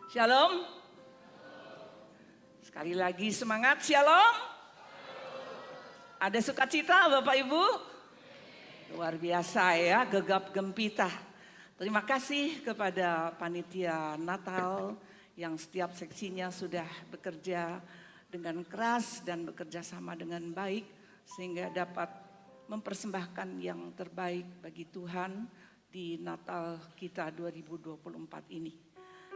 Shalom. Sekali lagi semangat, shalom. Ada sukacita Bapak Ibu? Luar biasa ya, gegap gempita. Terima kasih kepada panitia Natal yang setiap seksinya sudah bekerja dengan keras dan bekerja sama dengan baik sehingga dapat mempersembahkan yang terbaik bagi Tuhan di Natal kita 2024 ini.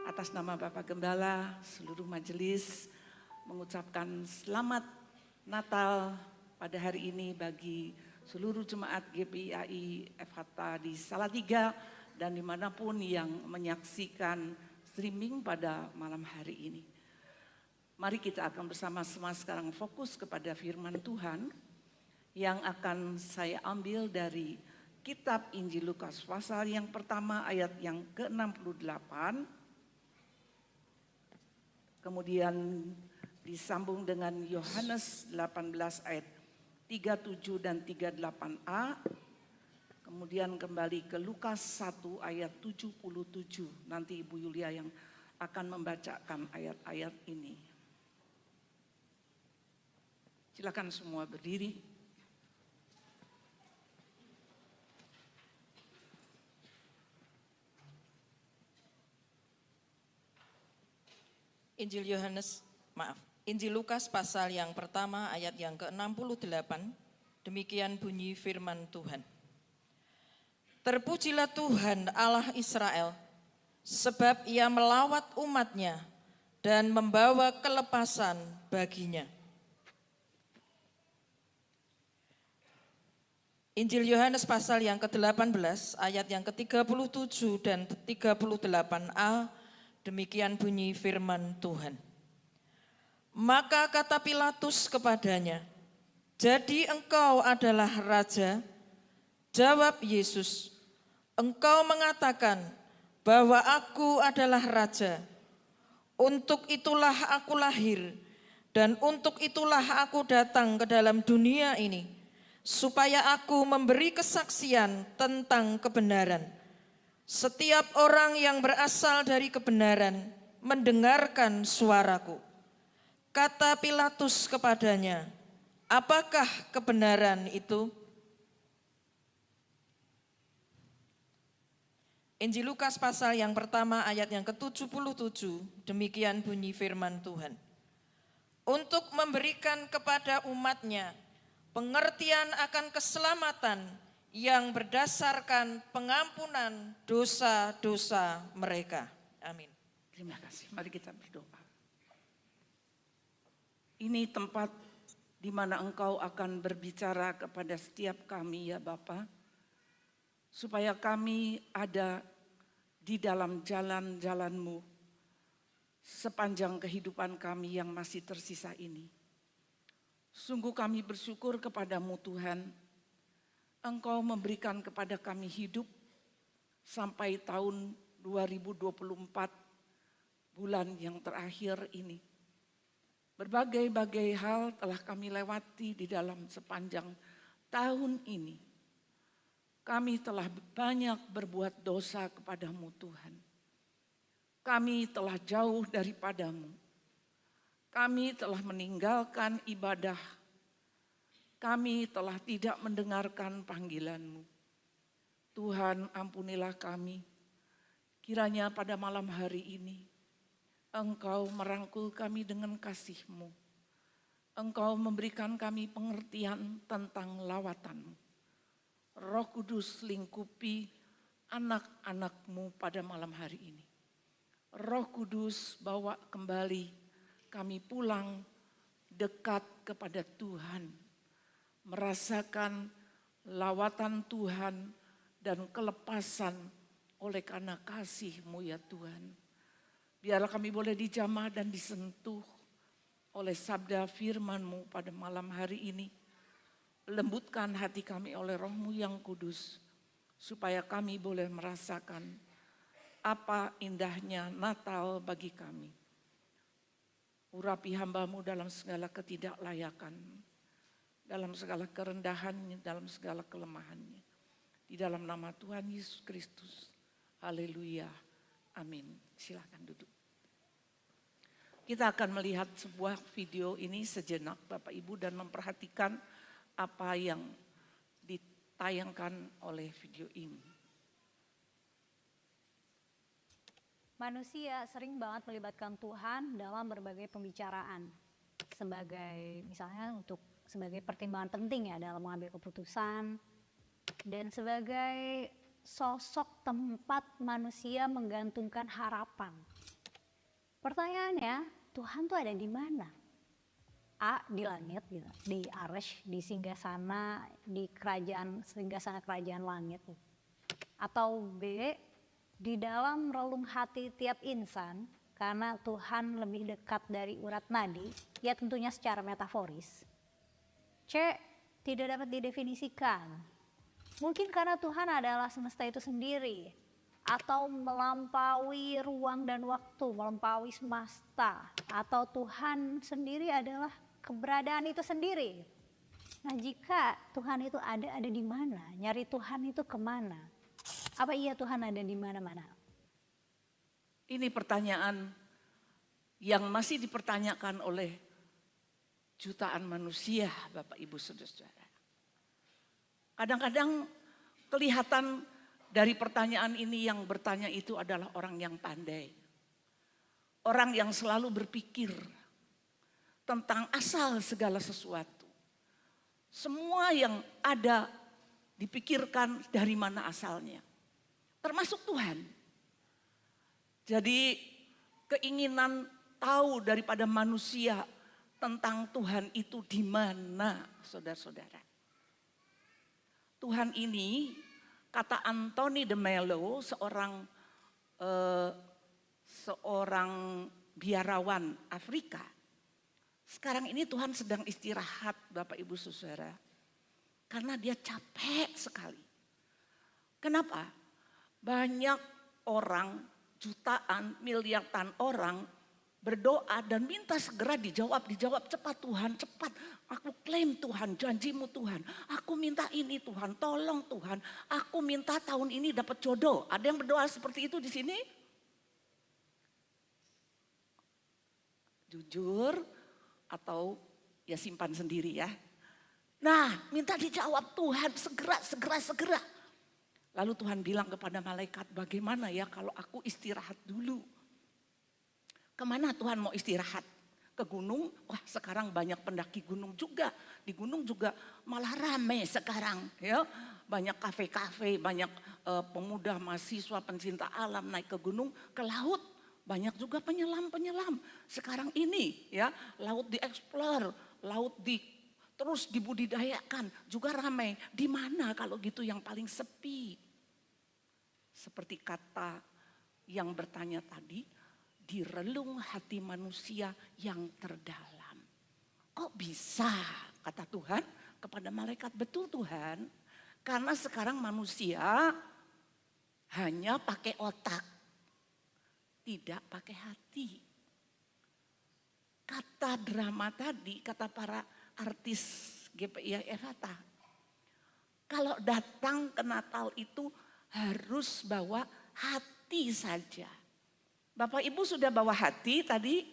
Atas nama Bapak Gembala, seluruh majelis mengucapkan selamat Natal pada hari ini bagi seluruh jemaat GPIAI FHTA di Salatiga dan dimanapun yang menyaksikan streaming pada malam hari ini. Mari kita akan bersama-sama sekarang fokus kepada firman Tuhan yang akan saya ambil dari kitab Injil Lukas pasal yang pertama ayat yang ke-68. Kemudian disambung dengan Yohanes 18 ayat 37 dan 38a. Kemudian kembali ke Lukas 1 ayat 77. Nanti Ibu Yulia yang akan membacakan ayat-ayat ini. Silakan semua berdiri. Injil Lukas pasal yang pertama ayat yang ke-68, demikian bunyi firman Tuhan. Terpujilah Tuhan Allah Israel, sebab ia melawat umatnya dan membawa kelepasan baginya. Injil Yohanes pasal yang ke-18 ayat yang ke-37 dan 38a, demikian bunyi firman Tuhan. Maka kata Pilatus kepadanya, "Jadi engkau adalah raja?" Jawab Yesus, "Engkau mengatakan bahwa aku adalah raja. Untuk itulah aku lahir dan untuk itulah aku datang ke dalam dunia ini, supaya aku memberi kesaksian tentang kebenaran. Setiap orang yang berasal dari kebenaran mendengarkan suaraku." Kata Pilatus kepadanya, "Apakah kebenaran itu?" Injil Lukas pasal yang pertama ayat yang ke-77, demikian bunyi firman Tuhan. Untuk memberikan kepada umatnya pengertian akan keselamatan yang berdasarkan pengampunan dosa-dosa mereka. Amin. Terima kasih. Mari kita berdoa. Ini tempat di mana Engkau akan berbicara kepada setiap kami ya Bapa, supaya kami ada di dalam jalan-jalan-Mu sepanjang kehidupan kami yang masih tersisa ini. Sungguh kami bersyukur kepadamu Tuhan, Engkau memberikan kepada kami hidup sampai tahun 2024, bulan yang terakhir ini. Berbagai-bagai hal telah kami lewati di dalam sepanjang tahun ini. Kami telah banyak berbuat dosa kepadamu Tuhan. Kami telah jauh daripadamu. Kami telah meninggalkan ibadah. Kami telah tidak mendengarkan panggilan-Mu. Tuhan, ampunilah kami. Kiranya pada malam hari ini Engkau merangkul kami dengan kasih-Mu. Engkau memberikan kami pengertian tentang lawatan-Mu. Roh Kudus lingkupi anak-anak-Mu pada malam hari ini. Roh Kudus bawa kembali kami pulang dekat kepada Tuhan. Merasakan lawatan Tuhan dan kelepasan oleh karena kasih-Mu ya Tuhan. Biarlah kami boleh dijamah dan disentuh oleh sabda firman-Mu pada malam hari ini. Lembutkan hati kami oleh Roh-Mu yang kudus, supaya kami boleh merasakan apa indahnya Natal bagi kami. Urapi hamba-Mu dalam segala ketidaklayakan, dalam segala kerendahannya, dalam segala kelemahannya. Di dalam nama Tuhan Yesus Kristus. Haleluya. Amin. Silakan duduk. Kita akan melihat sebuah video ini sejenak Bapak Ibu dan memperhatikan apa yang ditayangkan oleh video ini. Manusia sering banget melibatkan Tuhan dalam berbagai pembicaraan. Misalnya sebagai pertimbangan penting ya dalam mengambil keputusan. Dan sebagai sosok tempat manusia menggantungkan harapan. Pertanyaannya, Tuhan tuh ada di mana? A, di langit gitu, di Arsy, di singgasana, di singgasana kerajaan langit. Atau B, di dalam relung hati tiap insan, karena Tuhan lebih dekat dari urat nadi, ya tentunya secara metaforis. C, tidak dapat didefinisikan. Mungkin karena Tuhan adalah semesta itu sendiri, atau melampaui ruang dan waktu, melampaui semesta, atau Tuhan sendiri adalah keberadaan itu sendiri. Nah, jika Tuhan itu ada di mana? Nyari Tuhan itu kemana? Apa iya Tuhan ada di mana-mana? Ini pertanyaan yang masih dipertanyakan oleh jutaan manusia, Bapak Ibu Saudara-saudara. Kadang-kadang kelihatan dari pertanyaan ini yang bertanya itu adalah orang yang pandai. Orang yang selalu berpikir tentang asal segala sesuatu. Semua yang ada dipikirkan dari mana asalnya. Termasuk Tuhan. Jadi keinginan tahu daripada manusia tentang Tuhan itu di mana, saudara-saudara. Tuhan ini, kata Anthony de Mello, seorang biarawan Afrika. Sekarang ini Tuhan sedang istirahat, Bapak Ibu Saudara. Karena dia capek sekali. Kenapa? Banyak orang, jutaan, miliaran orang berdoa dan minta segera dijawab cepat Tuhan, cepat. Aku klaim Tuhan, janjimu Tuhan. Aku minta ini Tuhan, tolong Tuhan. Aku minta tahun ini dapat jodoh. Ada yang berdoa seperti itu di sini? Jujur atau ya simpan sendiri ya. Nah, minta dijawab Tuhan segera. Lalu Tuhan bilang kepada malaikat, bagaimana ya kalau aku istirahat dulu? Kemana Tuhan mau istirahat? Ke gunung? Wah, sekarang banyak pendaki gunung juga. Di gunung juga malah rame sekarang. Ya, banyak kafe-kafe, banyak pemuda, mahasiswa, pencinta alam naik ke gunung, ke laut. Banyak juga penyelam-penyelam. Sekarang ini ya, laut dieksplor, laut terus dibudidayakan, juga ramai. Di mana kalau gitu yang paling sepi? Seperti kata yang bertanya tadi, di relung hati manusia yang terdalam. Kok bisa, kata Tuhan kepada malaikat, betul Tuhan, karena sekarang manusia hanya pakai otak, tidak pakai hati. Kata drama tadi, kata para artis GPI FH, kalau datang ke Natal itu harus bawa hati saja. Bapak Ibu sudah bawa hati tadi?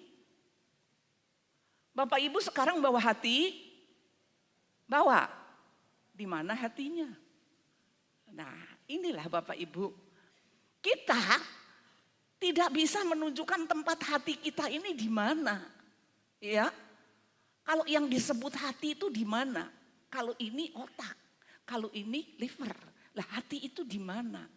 Bapak Ibu sekarang bawa hati? Bawa. Di mana hatinya? Nah, inilah Bapak Ibu. Kita tidak bisa menunjukkan tempat hati kita ini di mana. Ya. Kalau yang disebut hati itu di mana? Kalau ini otak, kalau ini liver. Lah hati itu di mana?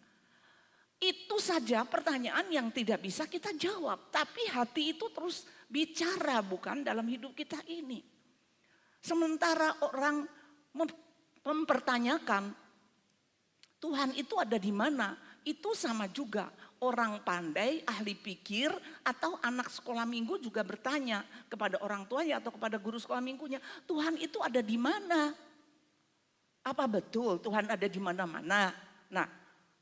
Itu saja pertanyaan yang tidak bisa kita jawab. Tapi hati itu terus bicara bukan dalam hidup kita ini. Sementara orang mempertanyakan Tuhan itu ada di mana? Itu sama juga orang pandai, ahli pikir atau anak sekolah minggu juga bertanya kepada orang tuanya atau kepada guru sekolah minggunya. Tuhan itu ada di mana? Apa betul Tuhan ada di mana-mana? Nah,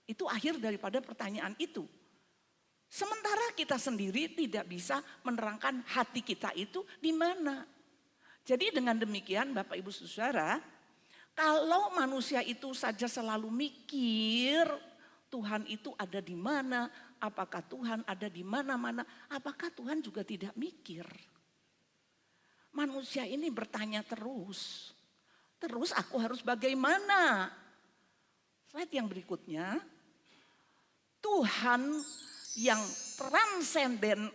itu akhir daripada pertanyaan itu. Sementara kita sendiri tidak bisa menerangkan hati kita itu di mana. Jadi dengan demikian Bapak Ibu Saudara, kalau manusia itu saja selalu mikir Tuhan itu ada di mana, Apakah Tuhan ada di mana-mana? Apakah Tuhan juga tidak mikir? Manusia ini bertanya terus. Terus aku harus bagaimana? Slide yang berikutnya. Tuhan yang transenden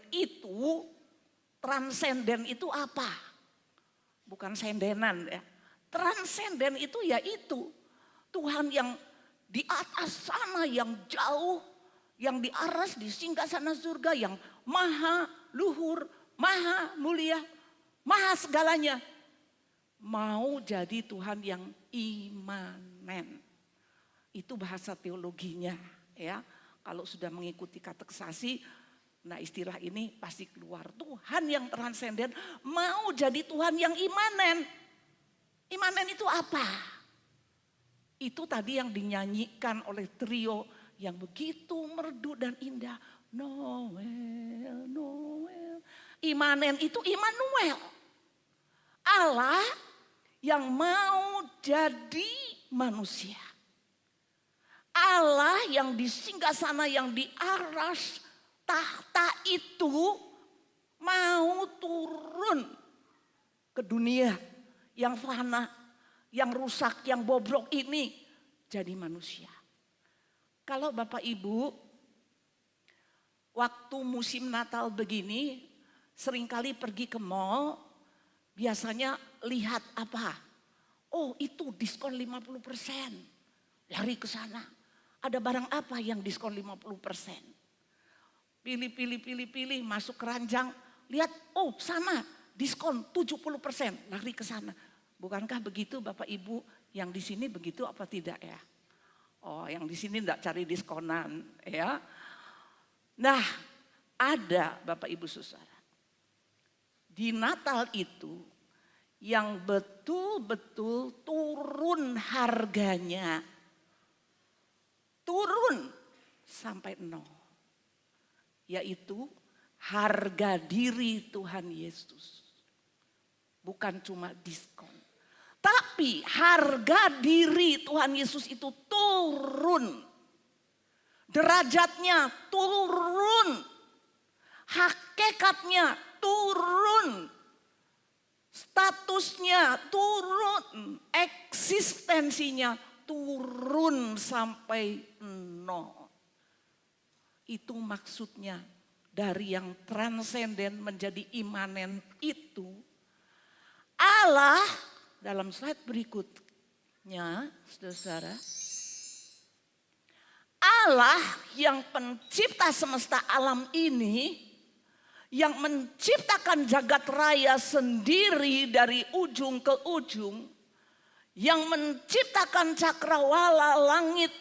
itu apa? Bukan sendenan ya. Transenden itu ya itu. Tuhan yang di atas sana, yang jauh, yang di aras, di singgasana surga, yang maha luhur, maha mulia, maha segalanya. Mau jadi Tuhan yang imanen. Itu bahasa teologinya ya. Kalau sudah mengikuti katekisasi, nah istilah ini pasti keluar. Tuhan yang transenden mau jadi Tuhan yang imanen. Imanen itu apa? Itu tadi yang dinyanyikan oleh trio yang begitu merdu dan indah. Noel, Noel. Imanen itu Immanuel. Allah yang mau jadi manusia. Allah yang di singgasana, yang di aras tahta itu mau turun ke dunia yang fana, yang rusak, yang bobrok ini jadi manusia. Kalau Bapak Ibu waktu musim Natal begini seringkali pergi ke mall, biasanya lihat apa? Oh itu diskon 50%, lari ke sana. Ada barang apa yang diskon 50%? Pilih, masuk keranjang. Lihat, oh sana diskon 70%, lari ke sana. Bukankah begitu Bapak Ibu yang di sini begitu apa tidak ya? Oh yang di sini enggak cari diskonan ya. Nah ada Bapak Ibu Saudara. Di Natal itu yang betul-betul turun harganya. Turun sampai 0. Yaitu harga diri Tuhan Yesus. Bukan cuma diskon. Tapi harga diri Tuhan Yesus itu turun. Derajatnya turun. Hakikatnya turun. Statusnya turun. Eksistensinya turun sampai 0. Itu maksudnya dari yang transenden menjadi imanen itu. Allah dalam slide berikutnya, saudara, Allah yang pencipta semesta alam ini, yang menciptakan jagat raya sendiri dari ujung ke ujung, yang menciptakan cakrawala langit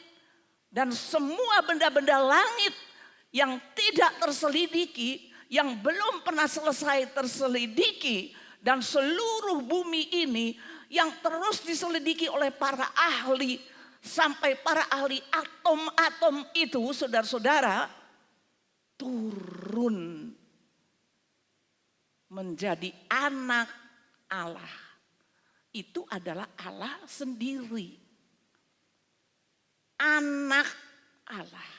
dan semua benda-benda langit yang tidak terselidiki, yang belum pernah selesai terselidiki, dan seluruh bumi ini yang terus diselidiki oleh para ahli, sampai para ahli atom-atom itu saudara-saudara turun menjadi anak Allah. Itu adalah Allah sendiri. Anak Allah.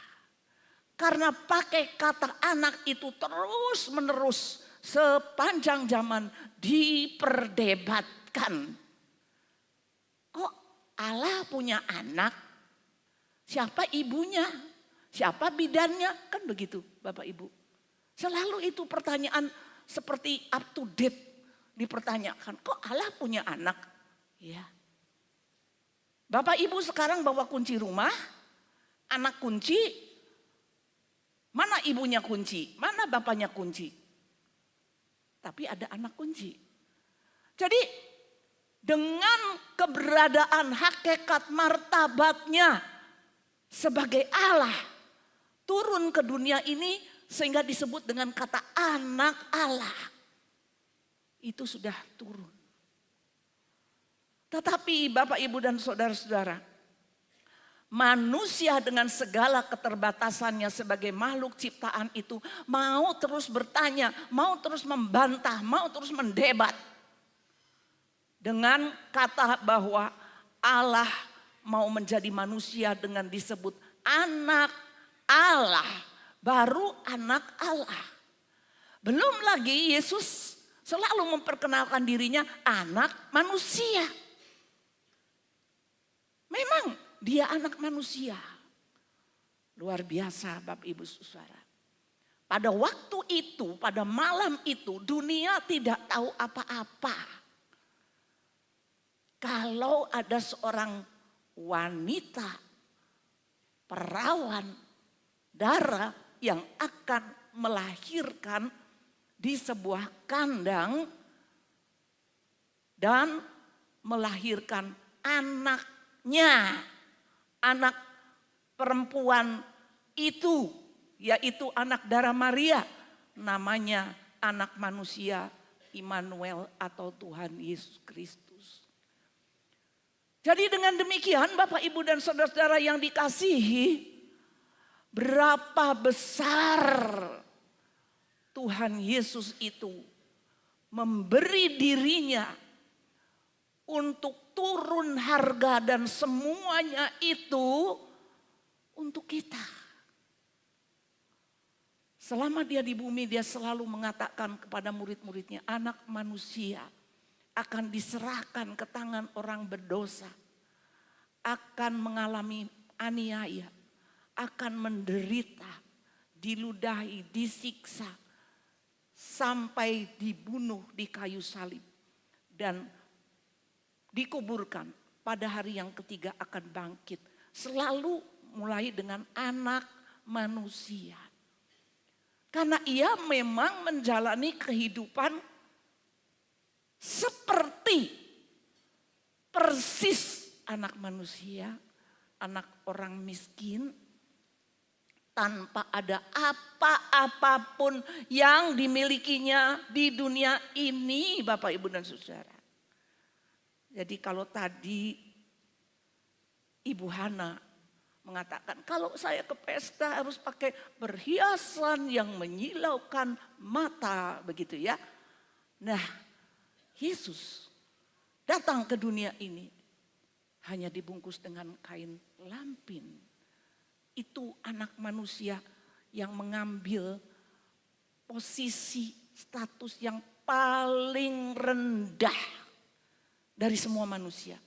Karena pakai kata anak itu terus menerus sepanjang zaman diperdebatkan. Kok Allah punya anak? Siapa ibunya? Siapa bidannya? Kan begitu Bapak Ibu. Selalu itu pertanyaan seperti up to date dipertanyakan. Kok Allah punya anak? Ya. Bapak Ibu sekarang bawa kunci rumah, anak kunci, mana ibunya kunci, mana bapaknya kunci. Tapi ada anak kunci. Jadi dengan keberadaan hakikat martabatnya sebagai Allah turun ke dunia ini sehingga disebut dengan kata anak Allah. Itu sudah turun. Tetapi Bapak Ibu dan saudara-saudara, manusia dengan segala keterbatasannya sebagai makhluk ciptaan itu mau terus bertanya, mau terus membantah, mau terus mendebat. Dengan kata bahwa Allah mau menjadi manusia dengan disebut anak Allah. baru anak Allah. Belum lagi Yesus selalu memperkenalkan dirinya anak manusia. Memang dia anak manusia. Luar biasa Bapak Ibu Saudara. Pada waktu itu, pada malam itu dunia tidak tahu apa-apa. Kalau ada seorang wanita perawan darah yang akan melahirkan di sebuah kandang dan melahirkan anaknya, anak perempuan itu, yaitu anak darah Maria, namanya anak manusia Immanuel atau Tuhan Yesus Kristus. Jadi dengan demikian Bapak Ibu dan saudara-saudara yang dikasihi, berapa besar Tuhan Yesus itu memberi dirinya untuk turun harga dan semuanya itu untuk kita. Selama dia di bumi dia selalu mengatakan kepada murid-muridnya, anak manusia akan diserahkan ke tangan orang berdosa, akan mengalami aniaya, akan menderita, diludahi, disiksa, sampai dibunuh di kayu salib dan dikuburkan. Pada hari yang ketiga akan bangkit. Selalu mulai dengan anak manusia. Karena ia memang menjalani kehidupan seperti persis anak manusia, anak orang miskin, tanpa ada apa-apapun yang dimilikinya di dunia ini, Bapak Ibu dan Saudara. Jadi kalau tadi Ibu Hana mengatakan, kalau saya ke pesta harus pakai perhiasan yang menyilaukan mata, begitu ya. Nah, Yesus datang ke dunia ini hanya dibungkus dengan kain lampin. Itu anak manusia yang mengambil posisi status yang paling rendah dari semua manusia.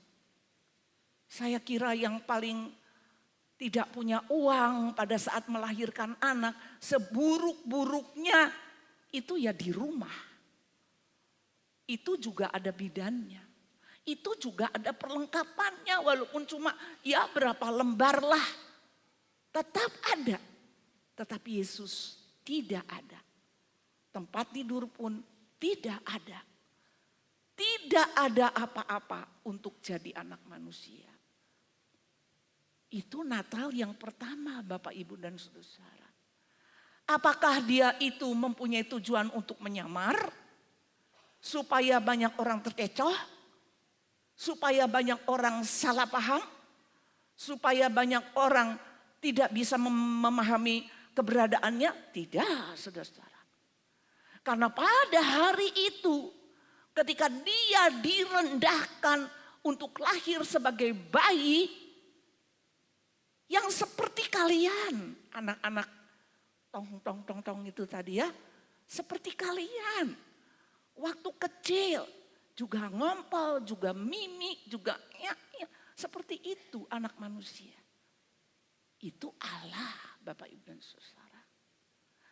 Saya kira yang paling tidak punya uang pada saat melahirkan anak, seburuk-buruknya itu ya di rumah. Itu juga ada bidannya. Itu juga ada perlengkapannya walaupun cuma ya berapa lembar lah. Tetap ada. Tetapi Yesus tidak ada. Tempat tidur pun tidak ada. Tidak ada apa-apa untuk jadi anak manusia. Itu Natal yang pertama Bapak Ibu dan Saudara. Apakah dia itu mempunyai tujuan untuk menyamar? Supaya banyak orang terkecoh? Supaya banyak orang salah paham? Supaya banyak orang tidak bisa memahami keberadaannya? Tidak, saudara-saudara. Karena pada hari itu ketika dia direndahkan untuk lahir sebagai bayi yang seperti kalian, anak-anak tong itu tadi ya, seperti kalian. Waktu kecil juga ngompol, juga mimik, juga ya, seperti itu anak manusia. Itu Allah Bapak Ibu dan Saudara.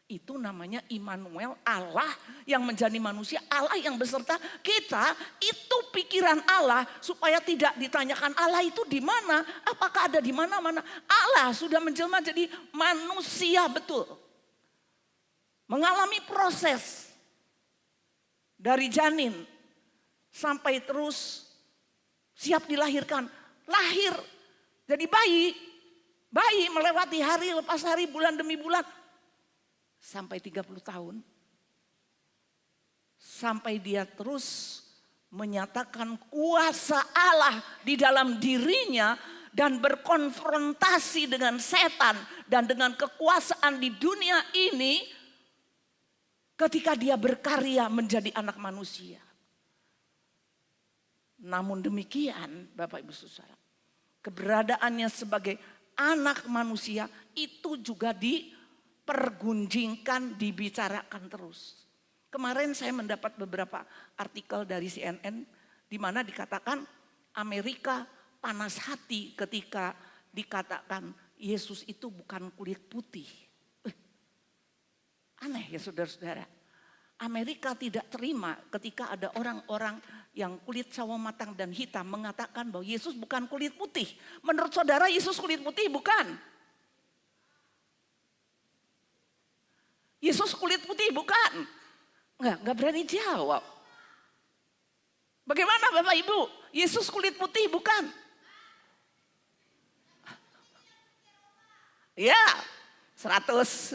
Itu namanya Immanuel, Allah yang menjadi manusia, Allah yang beserta kita. Itu pikiran Allah supaya tidak ditanyakan Allah itu di mana, apakah ada di mana-mana. Allah sudah menjelma jadi manusia betul. Mengalami proses dari janin sampai terus siap dilahirkan. Lahir jadi bayi. Bayi melewati hari lepas hari, bulan demi bulan. Sampai 30 tahun. Sampai dia terus menyatakan kuasa Allah di dalam dirinya. Dan berkonfrontasi dengan setan dan dengan kekuasaan di dunia ini. Ketika dia berkarya menjadi anak manusia. Namun demikian Bapak Ibu Saudara, keberadaannya sebagai anak manusia itu juga dipergunjingkan, dibicarakan terus. Kemarin saya mendapat beberapa artikel dari CNN di mana dikatakan Amerika panas hati ketika dikatakan Yesus itu bukan kulit putih. Aneh ya saudara-saudara. Amerika tidak terima ketika ada orang-orang yang kulit sawo matang dan hitam mengatakan bahwa Yesus bukan kulit putih. Menurut saudara Yesus kulit putih bukan? Yesus kulit putih bukan? Enggak berani jawab. Bagaimana Bapak Ibu? Yesus kulit putih bukan? Ya, 100.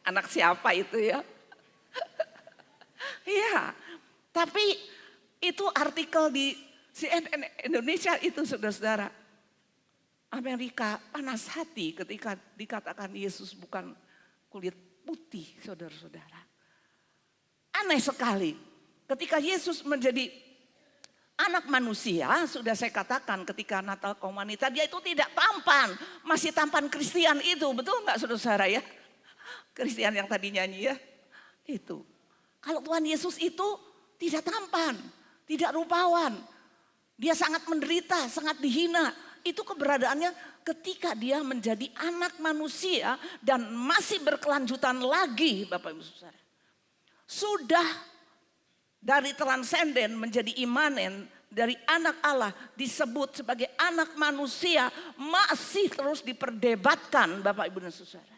Anak siapa itu ya? Iya, tapi itu artikel di CNN Indonesia itu saudara-saudara. Amerika panas hati ketika dikatakan Yesus bukan kulit putih saudara-saudara. Aneh sekali ketika Yesus menjadi anak manusia, sudah saya katakan ketika Natal kaum wanita dia itu tidak tampan. Masih tampan Kristian itu, betul nggak saudara-saudara ya? Kristian yang tadi nyanyi ya, itu. Kalau Tuhan Yesus itu tidak tampan, tidak rupawan. Dia sangat menderita, sangat dihina. Itu keberadaannya ketika dia menjadi anak manusia dan masih berkelanjutan lagi Bapak Ibu Saudara. Sudah dari transenden menjadi imanen, dari anak Allah disebut sebagai anak manusia masih terus diperdebatkan Bapak Ibu dan Saudara.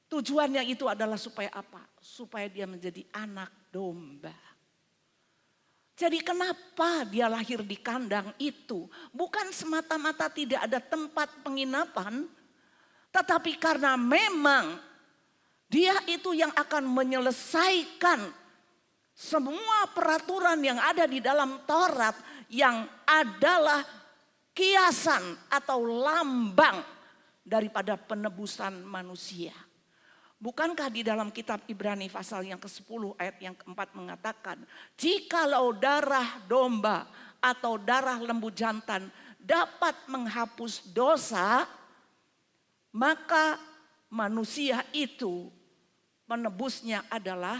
Tujuannya itu adalah supaya apa? Supaya dia menjadi anak domba. Jadi kenapa dia lahir di kandang itu? Bukan semata-mata tidak ada tempat penginapan. Tetapi karena memang dia itu yang akan menyelesaikan semua peraturan yang ada di dalam Taurat. Yang adalah kiasan atau lambang daripada penebusan manusia. Bukankah di dalam kitab Ibrani pasal yang ke-10 ayat yang ke-4 mengatakan, jikalau darah domba atau darah lembu jantan dapat menghapus dosa, maka manusia itu penebusnya adalah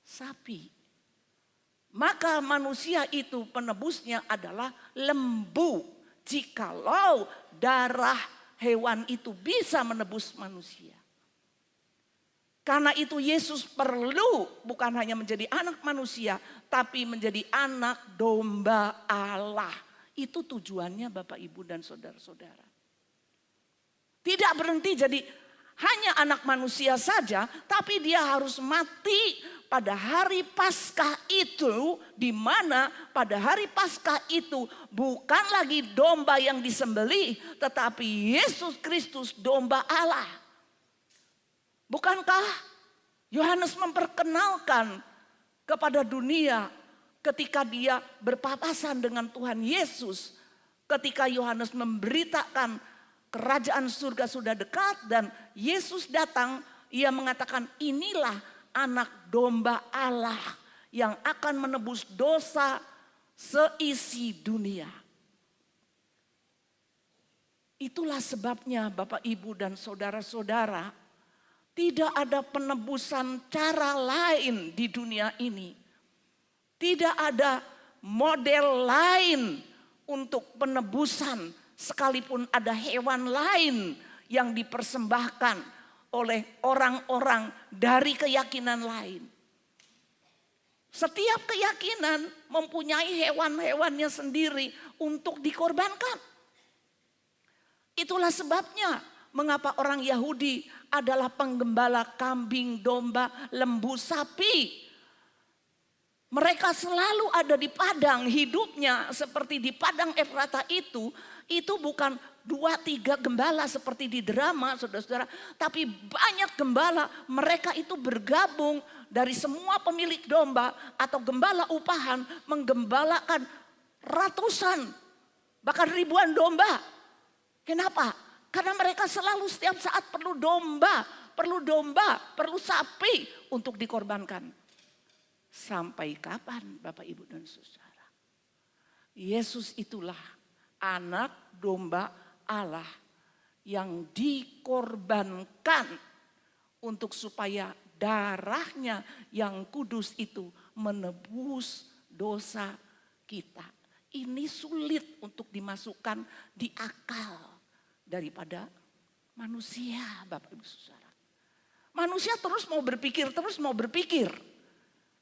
sapi. Maka manusia itu penebusnya adalah lembu. Jikalau darah hewan itu bisa menebus manusia. Karena itu Yesus perlu bukan hanya menjadi anak manusia, tapi menjadi anak domba Allah. Itu tujuannya Bapak Ibu dan saudara-saudara. Tidak berhenti jadi hanya anak manusia saja, tapi dia harus mati pada hari Paskah itu, di mana pada hari Paskah itu bukan lagi domba yang disembelih, tetapi Yesus Kristus domba Allah. Bukankah Yohanes memperkenalkan kepada dunia ketika dia berpapasan dengan Tuhan Yesus. Ketika Yohanes memberitakan kerajaan surga sudah dekat dan Yesus datang, ia mengatakan inilah anak domba Allah yang akan menebus dosa seisi dunia. Itulah sebabnya Bapak Ibu dan saudara-saudara, tidak ada penebusan cara lain di dunia ini. Tidak ada model lain untuk penebusan, sekalipun ada hewan lain yang dipersembahkan oleh orang-orang dari keyakinan lain. Setiap keyakinan mempunyai hewan-hewannya sendiri untuk dikorbankan. Itulah sebabnya mengapa orang Yahudi adalah penggembala kambing, domba, lembu, sapi. Mereka selalu ada di padang hidupnya seperti di padang Efrata itu bukan 2-3 gembala seperti di drama saudara-saudara. Tapi banyak gembala, mereka itu bergabung dari semua pemilik domba atau gembala upahan menggembalakan ratusan bahkan ribuan domba. Kenapa? Karena mereka selalu setiap saat perlu domba, perlu sapi untuk dikorbankan. Sampai kapan Bapak Ibu dan Saudara? Yesus itulah anak domba Allah yang dikorbankan untuk supaya darahnya yang kudus itu menebus dosa kita. Ini sulit untuk dimasukkan di akal daripada manusia, Bapak Ibu Saudara. Manusia terus mau berpikir.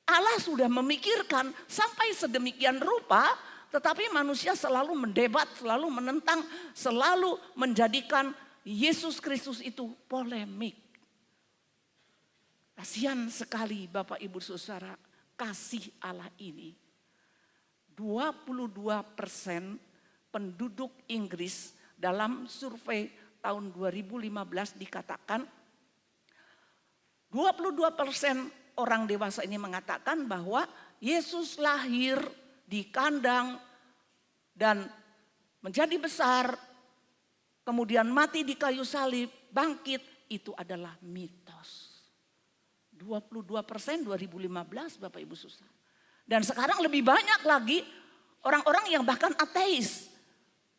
Allah sudah memikirkan sampai sedemikian rupa, tetapi manusia selalu mendebat, selalu menentang, selalu menjadikan Yesus Kristus itu polemik. Kasihan sekali Bapak Ibu Saudara, kasih Allah ini. 22% penduduk Inggris dalam survei tahun 2015 dikatakan 22% orang dewasa ini mengatakan bahwa Yesus lahir di kandang dan menjadi besar, kemudian mati di kayu salib, bangkit, itu adalah mitos. 22% 2015 Bapak Ibu Saudara. Dan sekarang lebih banyak lagi orang-orang yang bahkan ateis.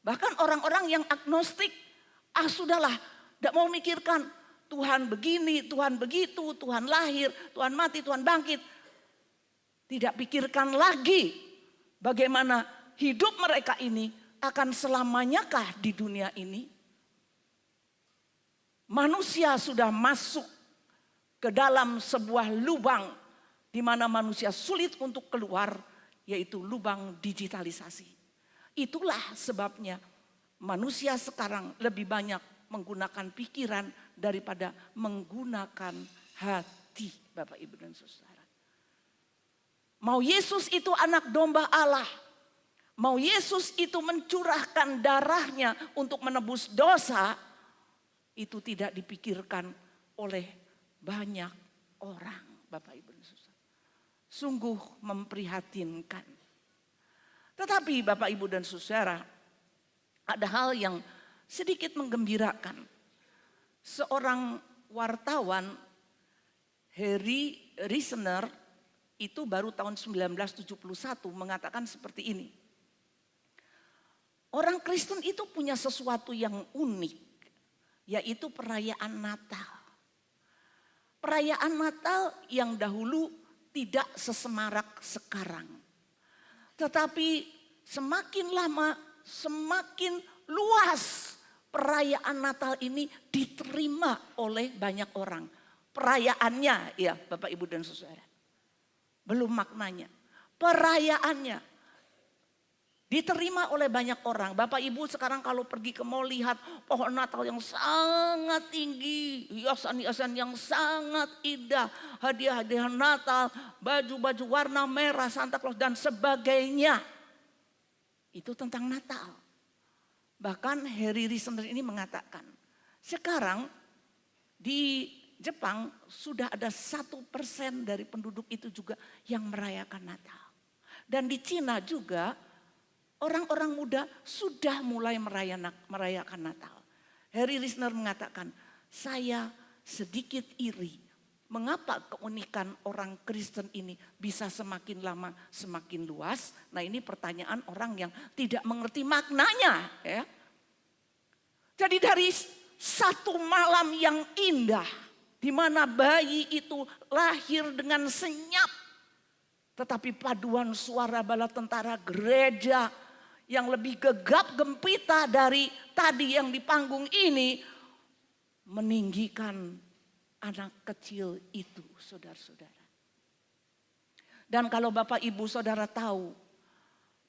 Bahkan orang-orang yang agnostik. Sudahlah, tidak mau mikirkan Tuhan begini, Tuhan begitu, Tuhan lahir, Tuhan mati, Tuhan bangkit. Tidak pikirkan lagi bagaimana hidup mereka ini akan selamanyakah di dunia ini. Manusia sudah masuk ke dalam sebuah lubang di mana manusia sulit untuk keluar, yaitu lubang digitalisasi. Itulah sebabnya manusia sekarang lebih banyak menggunakan pikiran daripada menggunakan hati, Bapak Ibu dan Saudara. Mau Yesus itu anak domba Allah, mau Yesus itu mencurahkan darahnya untuk menebus dosa, itu tidak dipikirkan oleh banyak orang, Bapak Ibu dan Saudara. Sungguh memprihatinkan. Tetapi Bapak Ibu dan Saudara, ada hal yang sedikit menggembirakan. Seorang wartawan, Harry Reasoner, itu baru tahun 1971 mengatakan seperti ini. Orang Kristen itu punya sesuatu yang unik, yaitu perayaan Natal. Perayaan Natal yang dahulu tidak sesemarak sekarang. Tetapi semakin lama semakin luas perayaan Natal ini diterima oleh banyak orang. Perayaannya ya Bapak Ibu dan Saudara. Belum maknanya. Perayaannya diterima oleh banyak orang. Bapak Ibu sekarang kalau pergi ke mall lihat pohon Natal yang sangat tinggi. Hiasan-hiasan yang sangat indah. Hadiah-hadiah Natal, baju-baju warna merah, Santa Claus dan sebagainya. Itu tentang Natal. Bahkan Harry Reasoner ini mengatakan, sekarang di Jepang sudah ada 1% dari penduduk itu juga yang merayakan Natal. Dan di Cina juga orang-orang muda sudah mulai merayakan Natal. Harry Reasoner mengatakan, saya sedikit iri. Mengapa keunikan orang Kristen ini bisa semakin lama semakin luas? Nah ini pertanyaan orang yang tidak mengerti maknanya. Ya. Jadi dari satu malam yang indah, di mana bayi itu lahir dengan senyap. Tetapi paduan suara bala tentara gereja yang lebih gegap gempita dari tadi yang di panggung ini meninggikan anak kecil itu, saudara-saudara. Dan kalau Bapak Ibu Saudara tahu,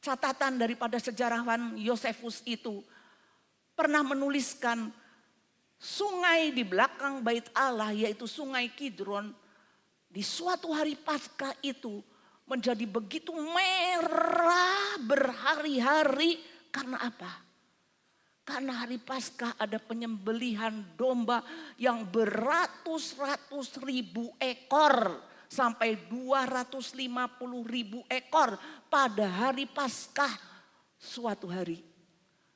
catatan daripada sejarawan Yosefus itu pernah menuliskan sungai di belakang bait Allah, yaitu sungai Kidron, di suatu hari Paskah itu menjadi begitu merah berhari-hari. Karena apa? Karena hari Paskah ada penyembelihan domba yang beratus-ratus ribu ekor sampai 250.000 ekor pada hari Paskah suatu hari.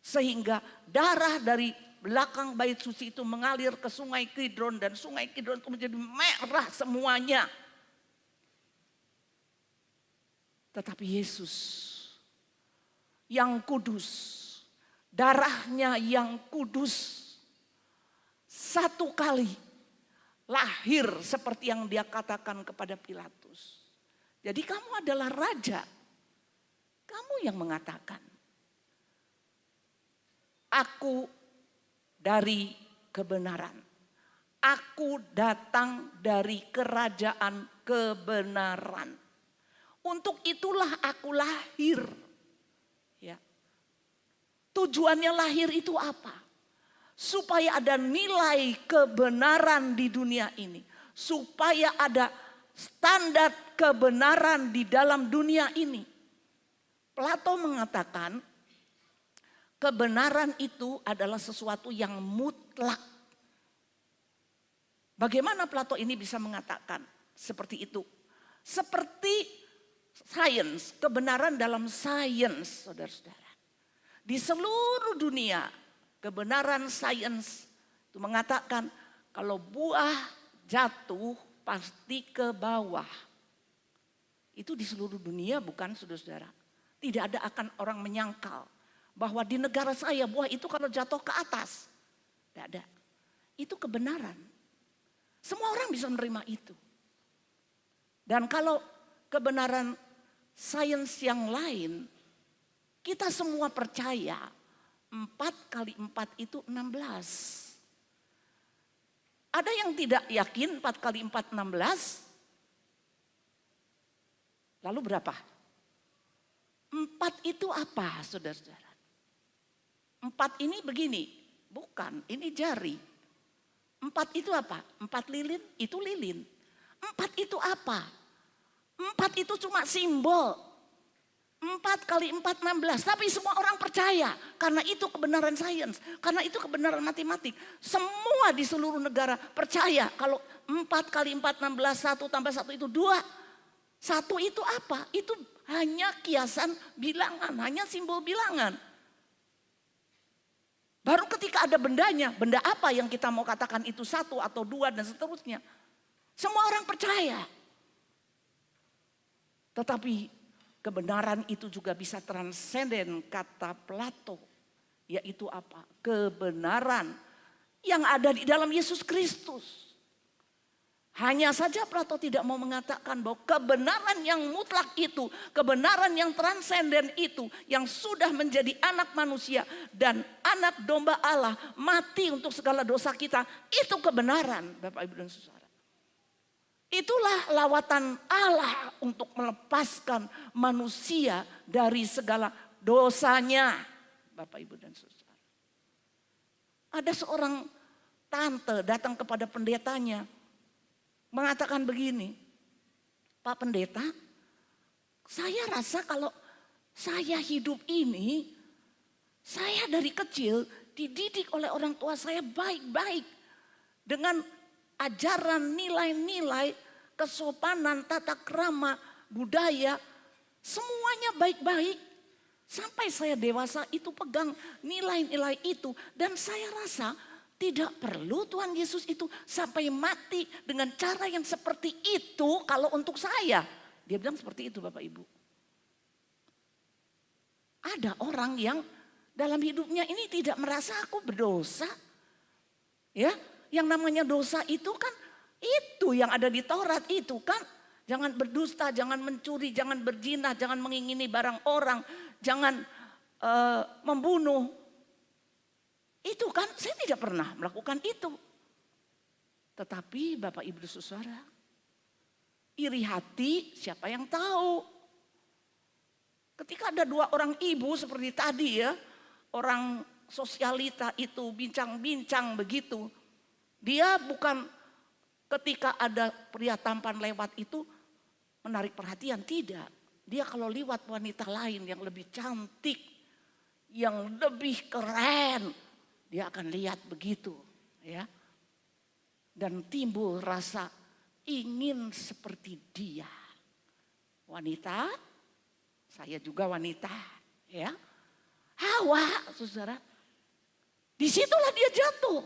Sehingga darah dari belakang bait suci itu mengalir ke sungai Kidron dan sungai Kidron itu menjadi merah semuanya. Tetapi Yesus yang kudus, darahnya yang kudus, satu kali lahir seperti yang dia katakan kepada Pilatus. Jadi kamu adalah raja. Kamu yang mengatakan, aku dari kebenaran. Aku datang dari kerajaan kebenaran. Untuk itulah aku lahir. Ya. Tujuannya lahir itu apa? Supaya ada nilai kebenaran di dunia ini. Supaya ada standar kebenaran di dalam dunia ini. Plato mengatakan kebenaran itu adalah sesuatu yang mutlak. Bagaimana Plato ini bisa mengatakan seperti itu? Seperti sains, kebenaran dalam sains, saudara-saudara. Di seluruh dunia, kebenaran sains itu mengatakan kalau buah jatuh pasti ke bawah. Itu di seluruh dunia, bukan, saudara-saudara. Tidak ada akan orang menyangkal bahwa di negara saya buah itu kalau jatuh ke atas. Tidak ada. Itu kebenaran. Semua orang bisa menerima itu. Dan kalau kebenaran sains yang lain, kita semua percaya 4 kali 4 itu 16. Ada yang tidak yakin 4 kali 4 16? Lalu berapa? 4 itu apa, saudara-saudara? 4 ini begini, bukan, ini jari. 4 itu apa? 4 lilin, itu lilin. 4 itu apa? 4 itu cuma simbol. 4 kali 4 16, tapi semua orang percaya. Karena itu kebenaran sains, karena itu kebenaran matematik. Semua di seluruh negara percaya kalau 4 kali 4 16, 1 tambah 1 itu 2. 1 itu apa? Itu hanya kiasan bilangan, hanya simbol bilangan. Baru ketika ada bendanya, benda apa yang kita mau katakan itu 1 atau 2 dan seterusnya. Semua orang percaya. Tetapi kebenaran itu juga bisa transenden, kata Plato. Yaitu apa? Kebenaran yang ada di dalam Yesus Kristus. Hanya saja Plato tidak mau mengatakan bahwa kebenaran yang mutlak itu, kebenaran yang transenden itu, yang sudah menjadi anak manusia dan anak domba Allah, mati untuk segala dosa kita, itu kebenaran, Bapak Ibu dan Saudara. Itulah lawatan Allah untuk melepaskan manusia dari segala dosanya, Bapak Ibu dan Saudara. Ada seorang tante datang kepada pendetanya, mengatakan begini, Pak Pendeta, saya rasa kalau saya hidup ini, saya dari kecil dididik oleh orang tua saya baik-baik. Dengan ajaran nilai-nilai, kesopanan, tata krama, budaya, semuanya baik-baik. Sampai saya dewasa itu pegang nilai-nilai itu. Dan saya rasa tidak perlu Tuhan Yesus itu sampai mati dengan cara yang seperti itu kalau untuk saya. Dia bilang seperti itu, Bapak Ibu. Ada orang yang dalam hidupnya ini tidak merasa aku berdosa. Ya, yang namanya dosa itu kan itu yang ada di Taurat itu kan. Jangan berdusta, jangan mencuri, jangan berzina, jangan mengingini barang orang, jangan membunuh. Itu kan saya tidak pernah melakukan itu. Tetapi Bapak Ibu Saudara, iri hati siapa yang tahu. Ketika ada 2 orang ibu seperti tadi ya, orang sosialita itu bincang-bincang begitu. Dia bukan ketika ada pria tampan lewat itu menarik perhatian, tidak. Dia kalau lewat wanita lain yang lebih cantik, yang lebih keren, dia akan lihat begitu, ya. Dan timbul rasa ingin seperti dia. Wanita, saya juga wanita, ya. Hawa, saudara. Disitulah dia jatuh.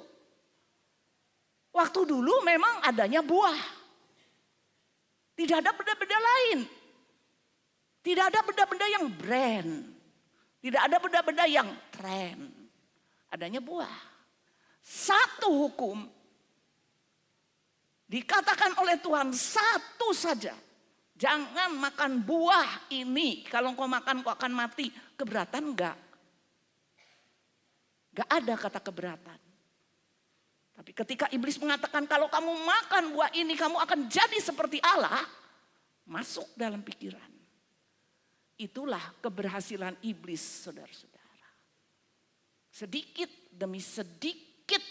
Waktu dulu memang adanya buah. Tidak ada benda-benda lain. Tidak ada benda-benda yang brand. Tidak ada benda-benda yang tren. Adanya buah. Satu hukum dikatakan oleh Tuhan, satu saja. Jangan makan buah ini, kalau kau makan kau akan mati. Keberatan enggak? Enggak ada kata keberatan. Tapi ketika iblis mengatakan kalau kamu makan buah ini kamu akan jadi seperti Allah. Masuk dalam pikiran. Itulah keberhasilan iblis, saudara-saudara. Sedikit demi sedikit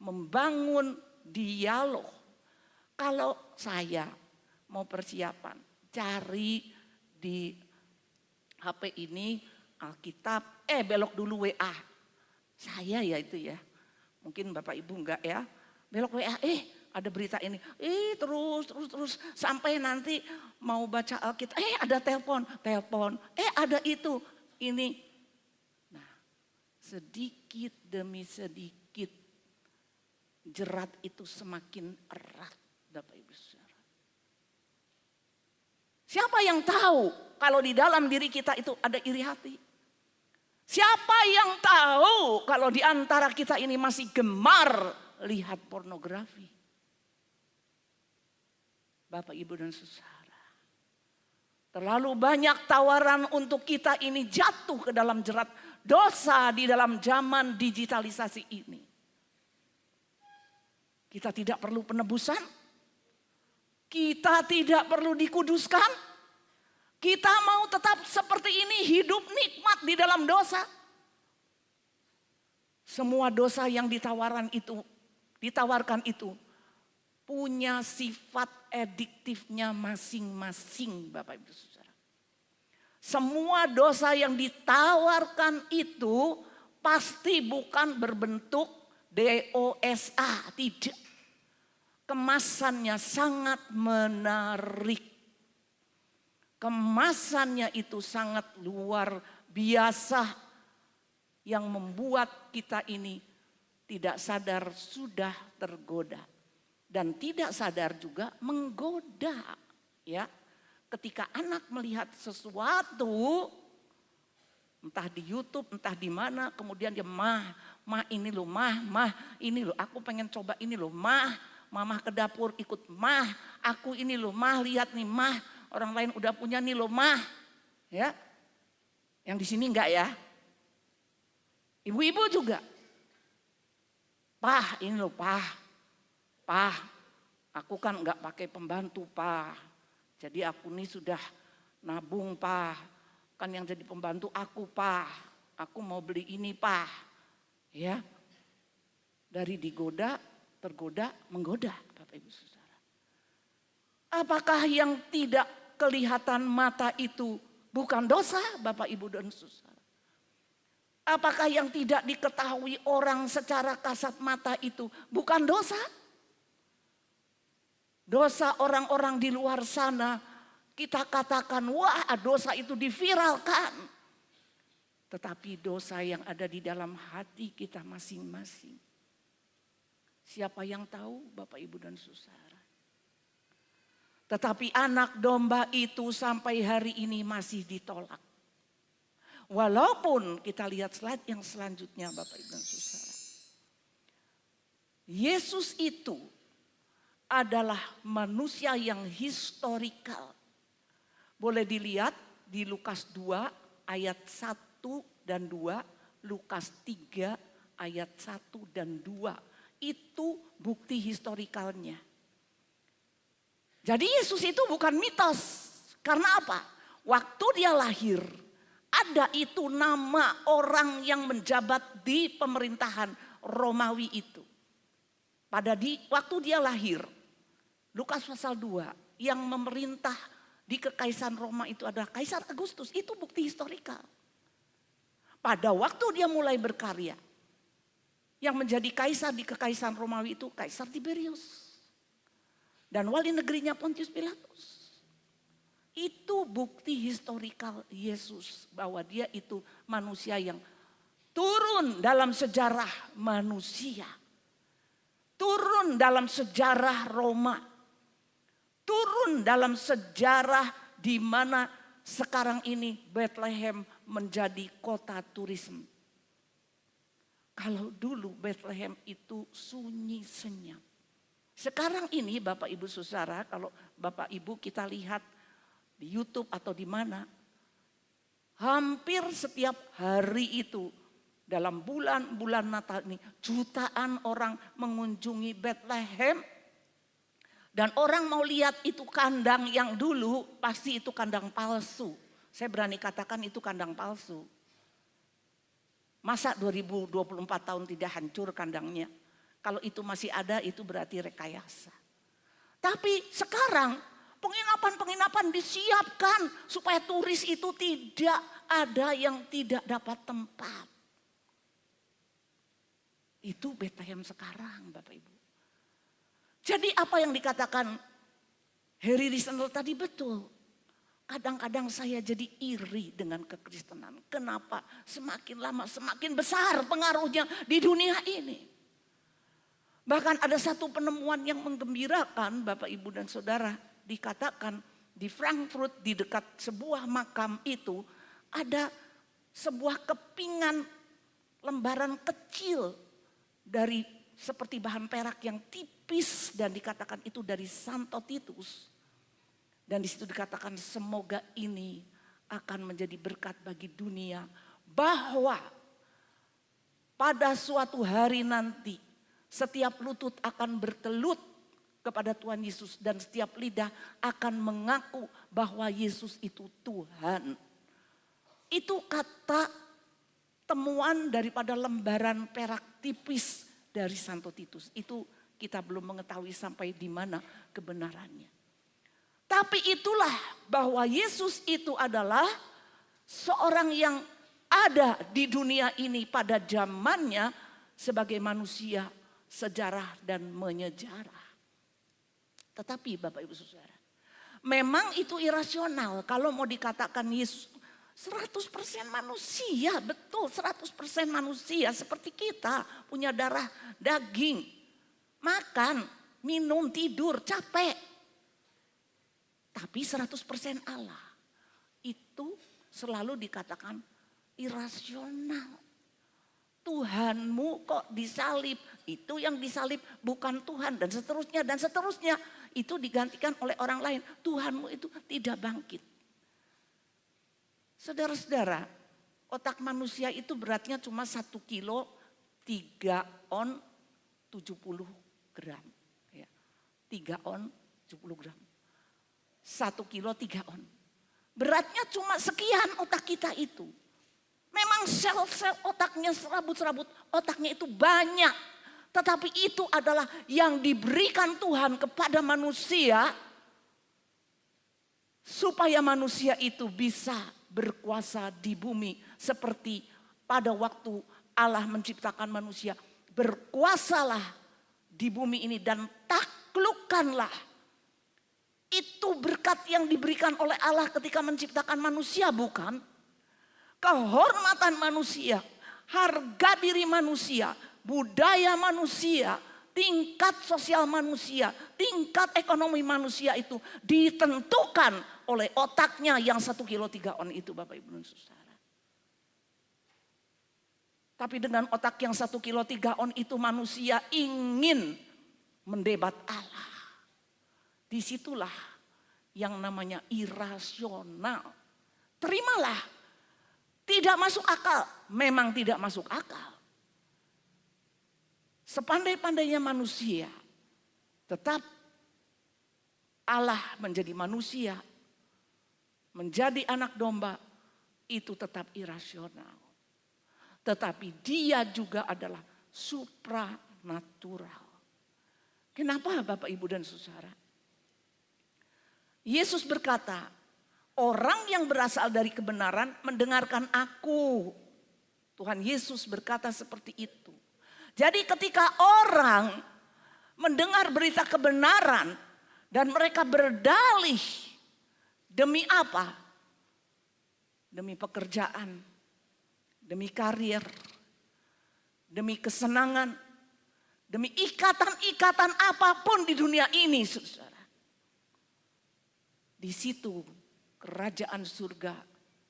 membangun dialog. Kalau saya mau persiapan, cari di HP ini Alkitab, belok dulu WA. Saya ya itu ya. Mungkin Bapak Ibu enggak ya. Belok WA, ada berita ini. Terus sampai nanti mau baca Alkitab, ada telepon, ada itu, ini. Nah, sedikit demi sedikit jerat itu semakin erat, Bapak Ibu Saudara. Siapa yang tahu kalau di dalam diri kita itu ada iri hati? Siapa yang tahu kalau di antara kita ini masih gemar lihat pornografi? Bapak, Ibu, dan saudara. Terlalu banyak tawaran untuk kita ini jatuh ke dalam jerat dosa di dalam zaman digitalisasi ini. Kita tidak perlu penebusan. Kita tidak perlu dikuduskan. Kita mau tetap seperti ini, hidup nikmat di dalam dosa. Semua dosa yang ditawarkan itu punya sifat adiktifnya masing-masing, Bapak Ibu Saudara. Semua dosa yang ditawarkan itu pasti bukan berbentuk dosa, tidak. Kemasannya sangat menarik. Kemasannya itu sangat luar biasa yang membuat kita ini tidak sadar sudah tergoda dan tidak sadar juga menggoda, ya. Ketika anak melihat sesuatu entah di YouTube, entah di mana, kemudian dia mah ini loh, mah ini loh, aku pengen coba ini loh, Mama ke dapur ikut, aku ini loh, lihat nih, orang lain udah punya nih loh, ya. Yang di sini enggak ya. Ibu-ibu juga. Ini loh, aku kan enggak pakai pembantu, Jadi aku nih sudah nabung, Kan yang jadi pembantu aku, Aku mau beli ini, Ya. Dari tergoda, menggoda, Bapak Ibu Saudara. Apakah yang tidak kelihatan mata itu bukan dosa, Bapak Ibu dan Saudara? Apakah yang tidak diketahui orang secara kasat mata itu bukan dosa? Dosa orang-orang di luar sana kita katakan, wah dosa itu diviralkan. Tetapi dosa yang ada di dalam hati kita masing-masing. Siapa yang tahu, Bapak, Ibu, dan saudara? Tetapi anak domba itu sampai hari ini masih ditolak. Walaupun kita lihat slide yang selanjutnya, Bapak, Ibu, dan saudara. Yesus itu adalah manusia yang historikal. Boleh dilihat di Lukas 2 ayat 1 dan 2, Lukas 3 ayat 1 dan 2. Itu bukti historikalnya. Jadi Yesus itu bukan mitos. Karena apa? Waktu dia lahir, ada itu nama orang yang menjabat di pemerintahan Romawi itu. Waktu dia lahir, Lukas pasal 2, yang memerintah di kekaisaran Roma itu adalah Kaisar Agustus. Itu bukti historikal. Pada waktu dia mulai berkarya, yang menjadi kaisar di kekaisaran Romawi itu Kaisar Tiberius. Dan wali negerinya Pontius Pilatus. Itu bukti historikal Yesus. Bahwa dia itu manusia yang turun dalam sejarah manusia. Turun dalam sejarah Roma. Turun dalam sejarah di mana sekarang ini Bethlehem menjadi kota turisme. Kalau dulu Bethlehem itu sunyi senyap. Sekarang ini Bapak Ibu Saudara, kalau Bapak Ibu kita lihat di YouTube atau di mana, hampir setiap hari itu dalam bulan-bulan Natal ini jutaan orang mengunjungi Bethlehem. Dan orang mau lihat itu kandang yang dulu, pasti itu kandang palsu. Saya berani katakan itu kandang palsu. Masa 2024 tahun tidak hancur kandangnya? Kalau itu masih ada, itu berarti rekayasa. Tapi sekarang penginapan-penginapan disiapkan supaya turis itu tidak ada yang tidak dapat tempat. Itu Bethlehem sekarang, Bapak Ibu. Jadi apa yang dikatakan Harry Risenel tadi betul. Kadang-kadang saya jadi iri dengan kekristenan. Kenapa? Semakin lama semakin besar pengaruhnya di dunia ini. Bahkan ada satu penemuan yang menggembirakan Bapak Ibu dan Saudara. Dikatakan di Frankfurt di dekat sebuah makam itu ada sebuah kepingan lembaran kecil dari seperti bahan perak yang tipis dan dikatakan itu dari Santo Titus. Dan di situ dikatakan semoga ini akan menjadi berkat bagi dunia. Bahwa pada suatu hari nanti setiap lutut akan bertelut kepada Tuhan Yesus. Dan setiap lidah akan mengaku bahwa Yesus itu Tuhan. Itu kata temuan daripada lembaran perak tipis dari Santo Titus. Itu kita belum mengetahui sampai di mana kebenarannya. Tapi itulah bahwa Yesus itu adalah seorang yang ada di dunia ini pada zamannya sebagai manusia sejarah dan menyejarah. Tetapi Bapak Ibu Saudara, memang itu irasional kalau mau dikatakan Yesus 100% manusia, betul 100% manusia seperti kita punya darah daging, makan, minum, tidur, capek. Tapi 100% Allah itu selalu dikatakan irasional. Tuhanmu kok disalib, itu yang disalib bukan Tuhan dan seterusnya itu digantikan oleh orang lain. Tuhanmu itu tidak bangkit. Saudara-saudara, otak manusia itu beratnya cuma 1 kilo 3 on 70 gram. Ya, 3 on 70 gram. 1 kilo 3 on. Beratnya cuma sekian otak kita itu. Memang sel-sel otaknya serabut-serabut, otaknya itu banyak. Tetapi itu adalah yang diberikan Tuhan kepada manusia. Supaya manusia itu bisa berkuasa di bumi. Seperti pada waktu Allah menciptakan manusia. Berkuasalah di bumi ini dan taklukkanlah. Itu berkat yang diberikan oleh Allah ketika menciptakan manusia, bukan? Kehormatan manusia, harga diri manusia, budaya manusia, tingkat sosial manusia, tingkat ekonomi manusia itu ditentukan oleh otaknya yang 1 kilo 3 on itu, Bapak Ibu dan Saudara. Tapi dengan otak yang 1 kilo 3 on itu manusia ingin mendebat Allah. Disitulah yang namanya irasional. Terimalah. Tidak masuk akal. Memang tidak masuk akal. Sepandai-pandainya manusia. Tetap Allah menjadi manusia. Menjadi anak domba. Itu tetap irasional. Tetapi dia juga adalah supranatural. Kenapa Bapak Ibu dan Saudara? Yesus berkata, orang yang berasal dari kebenaran mendengarkan aku. Tuhan Yesus berkata seperti itu. Jadi ketika orang mendengar berita kebenaran dan mereka berdalih demi apa? Demi pekerjaan, demi karir, demi kesenangan, demi ikatan-ikatan apapun di dunia ini, saudara. Di situ kerajaan surga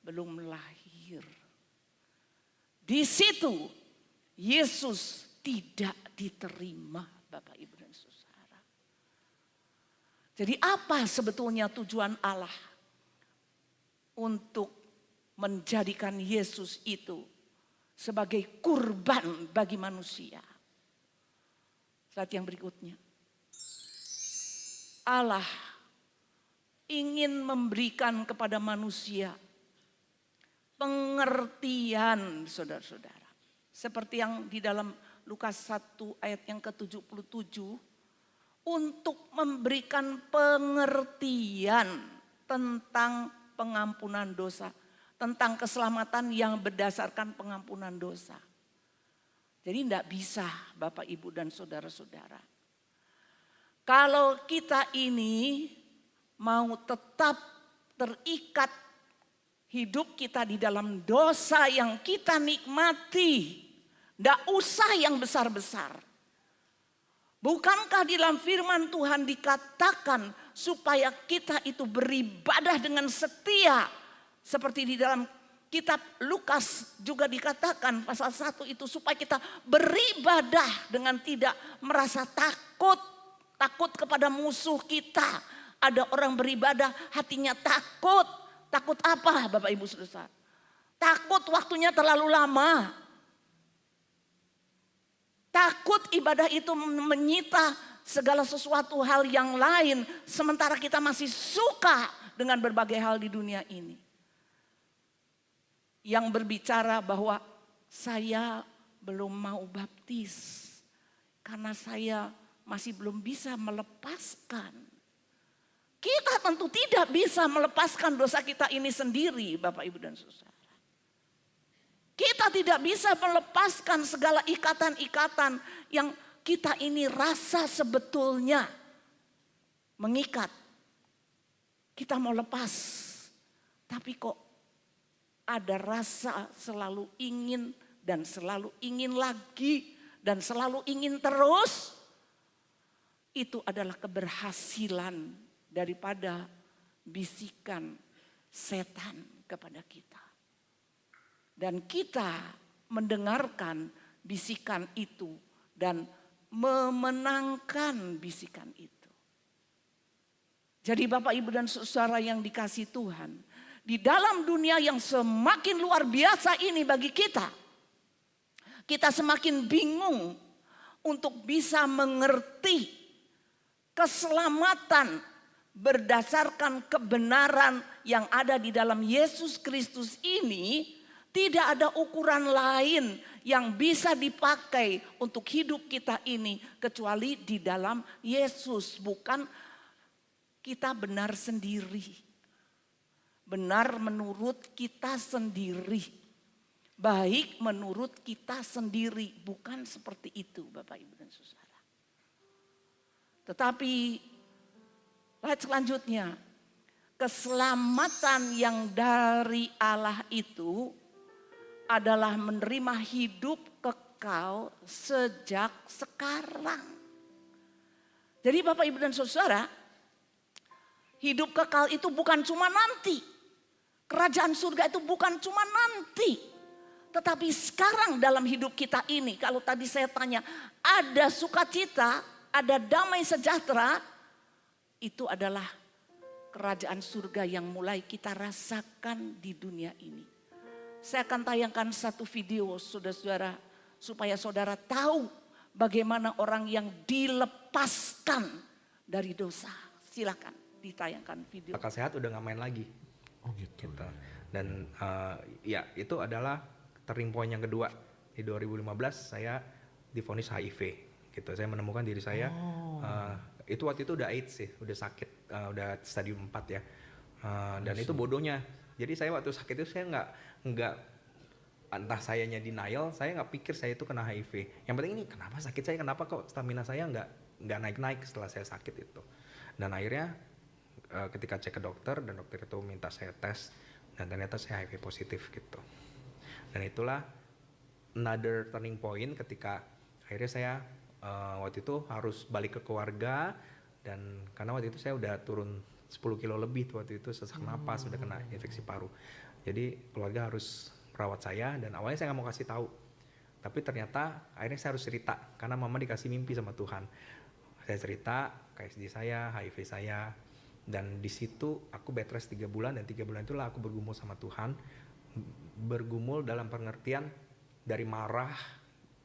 belum lahir. Di situ Yesus tidak diterima, Bapak Ibu dan Saudara. Jadi apa sebetulnya tujuan Allah untuk menjadikan Yesus itu sebagai kurban bagi manusia? Slide yang berikutnya. Allah ingin memberikan kepada manusia pengertian, saudara-saudara. Seperti yang di dalam Lukas 1 ayat yang ke-77. Untuk memberikan pengertian tentang pengampunan dosa. Tentang keselamatan yang berdasarkan pengampunan dosa. Jadi tidak bisa Bapak Ibu dan saudara-saudara. Kalau kita ini mau tetap terikat hidup kita di dalam dosa yang kita nikmati. Tidak usah yang besar-besar. Bukankah di dalam firman Tuhan dikatakan supaya kita itu beribadah dengan setia. Seperti di dalam kitab Lukas juga dikatakan pasal 1 itu supaya kita beribadah dengan tidak merasa takut. Takut kepada musuh kita. Ada orang beribadah hatinya takut. Takut apa Bapak Ibu Saudara? Takut waktunya terlalu lama. Takut ibadah itu menyita segala sesuatu hal yang lain. Sementara kita masih suka dengan berbagai hal di dunia ini. Yang berbicara bahwa saya belum mau baptis. Karena saya masih belum bisa melepaskan. Kita tentu tidak bisa melepaskan dosa kita ini sendiri Bapak Ibu dan Saudara. Kita tidak bisa melepaskan segala ikatan-ikatan yang kita ini rasa sebetulnya mengikat. Kita mau lepas, tapi kok ada rasa selalu ingin dan selalu ingin lagi dan selalu ingin terus. Itu adalah keberhasilan daripada bisikan setan kepada kita. Dan kita mendengarkan bisikan itu dan memenangkan bisikan itu. Jadi Bapak Ibu dan Saudara yang dikasihi Tuhan, di dalam dunia yang semakin luar biasa ini bagi kita, kita semakin bingung untuk bisa mengerti keselamatan berdasarkan kebenaran yang ada di dalam Yesus Kristus ini. Tidak ada ukuran lain yang bisa dipakai untuk hidup kita ini kecuali di dalam Yesus. Bukan kita benar sendiri. Benar menurut kita sendiri. Baik menurut kita sendiri. Bukan seperti itu Bapak Ibu dan Saudara. Tetapi slide selanjutnya. Keselamatan yang dari Allah itu adalah menerima hidup kekal sejak sekarang. Jadi Bapak Ibu dan Saudara, hidup kekal itu bukan cuma nanti. Kerajaan surga itu bukan cuma nanti. Tetapi sekarang dalam hidup kita ini, kalau tadi saya tanya, ada sukacita, ada damai sejahtera, itu adalah kerajaan surga yang mulai kita rasakan di dunia ini. Saya akan tayangkan satu video saudara-saudara supaya saudara tahu bagaimana orang yang dilepaskan dari dosa. Silakan ditayangkan video. Akal sehat udah gak main lagi. Oh gitu. Dan ya itu adalah turning point yang kedua. Di 2015 saya divonis HIV gitu. Saya menemukan diri saya itu waktu itu udah AIDS sih, udah sakit, udah stadium 4 ya. Dan itu bodohnya. Jadi saya waktu sakit itu saya nggak entah sayanya denial, saya nggak pikir saya itu kena HIV. Yang penting ini kenapa sakit saya, kenapa kok stamina saya nggak naik-naik setelah saya sakit itu. Dan akhirnya ketika cek ke dokter dan dokter itu minta saya tes dan ternyata saya HIV positif gitu. Dan itulah another turning point ketika akhirnya saya waktu itu harus balik ke keluarga dan karena waktu itu saya udah turun 10 kilo lebih waktu itu sesak napas, udah kena infeksi paru. Jadi keluarga harus merawat saya dan awalnya saya nggak mau kasih tahu Tapi ternyata akhirnya saya harus cerita karena mama dikasih mimpi sama Tuhan. Saya cerita KSD saya, HIV saya, dan di situ aku bed rest 3 bulan, dan 3 bulan itulah aku bergumul sama Tuhan. Bergumul dalam pengertian dari marah,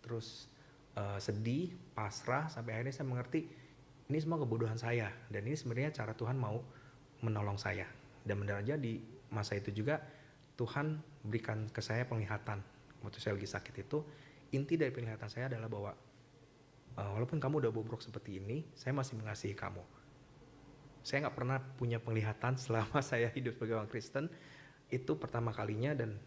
terus sedih, pasrah, sampai akhirnya saya mengerti ini semua kebodohan saya, dan ini sebenarnya cara Tuhan mau menolong saya. Dan benar aja di masa itu juga Tuhan berikan ke saya penglihatan. Waktu saya lagi sakit itu, inti dari penglihatan saya adalah bahwa walaupun kamu udah bobrok seperti ini, saya masih mengasihi kamu. Saya nggak pernah punya penglihatan selama saya hidup sebagai orang Kristen. Itu pertama kalinya, dan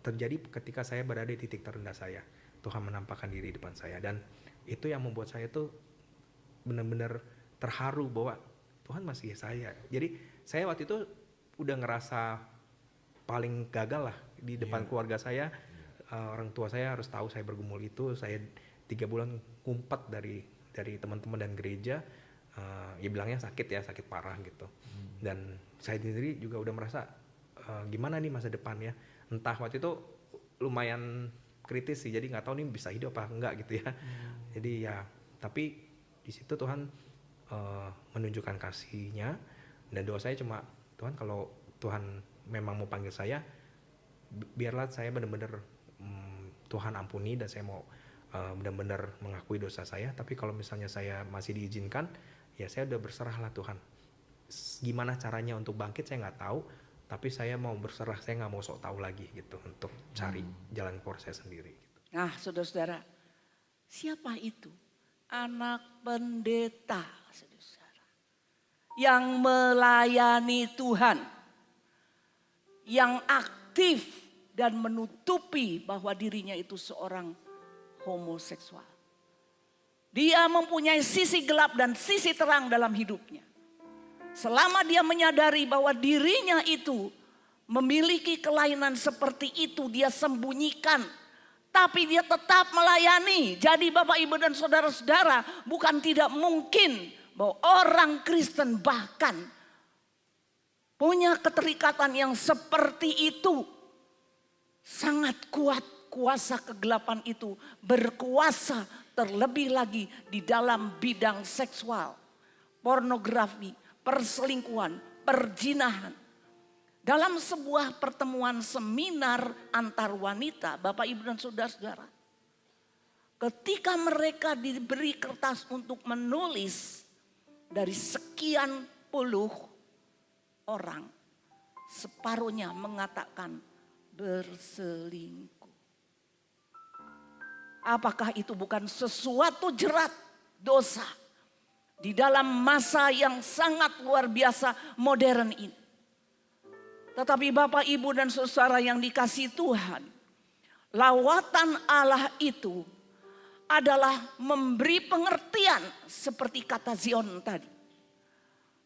terjadi ketika saya berada di titik terendah saya. Tuhan menampakkan diri di depan saya, dan itu yang membuat saya tuh benar-benar terharu bahwa Tuhan masih saya. Jadi saya waktu itu udah ngerasa paling gagal lah di depan keluarga saya. Orang tua saya harus tahu saya bergumul itu. Saya 3 bulan ngumpet dari teman-teman dan gereja. Ya bilangnya sakit parah gitu. Dan saya sendiri juga udah merasa gimana nih masa depannya. Entah waktu itu lumayan kritis sih, jadi nggak tahu nih bisa hidup apa enggak gitu ya. Jadi ya, tapi di situ Tuhan menunjukkan kasih-Nya, dan doa saya cuma, Tuhan kalau Tuhan memang mau panggil saya, biarlah saya benar-benar Tuhan ampuni, dan saya mau benar-benar mengakui dosa saya. Tapi kalau misalnya saya masih diizinkan, ya saya udah berserah lah Tuhan. Gimana caranya untuk bangkit saya nggak tahu, tapi saya mau berserah, saya nggak mau sok tahu lagi gitu untuk cari jalan keluar saya sendiri. Gitu. Nah, saudara-saudara, siapa itu? Anak pendeta, saudara-saudara, yang melayani Tuhan, yang aktif dan menutupi bahwa dirinya itu seorang homoseksual. Dia mempunyai sisi gelap dan sisi terang dalam hidupnya. Selama dia menyadari bahwa dirinya itu memiliki kelainan seperti itu, dia sembunyikan. Tapi dia tetap melayani. Jadi Bapak Ibu dan saudara-saudara, bukan tidak mungkin bahwa orang Kristen bahkan punya keterikatan yang seperti itu. Sangat kuat kuasa kegelapan itu berkuasa, terlebih lagi di dalam bidang seksual, pornografi, perselingkuhan, perzinahan. Dalam sebuah pertemuan seminar antar wanita, Bapak Ibu dan saudara-saudara, ketika mereka diberi kertas untuk menulis dari sekian puluh orang, separuhnya mengatakan berselingkuh. Apakah itu bukan sesuatu jerat dosa di dalam masa yang sangat luar biasa modern ini? Tetapi Bapak, Ibu dan saudara yang dikasihi Tuhan, lawatan Allah itu adalah memberi pengertian seperti kata Zion tadi.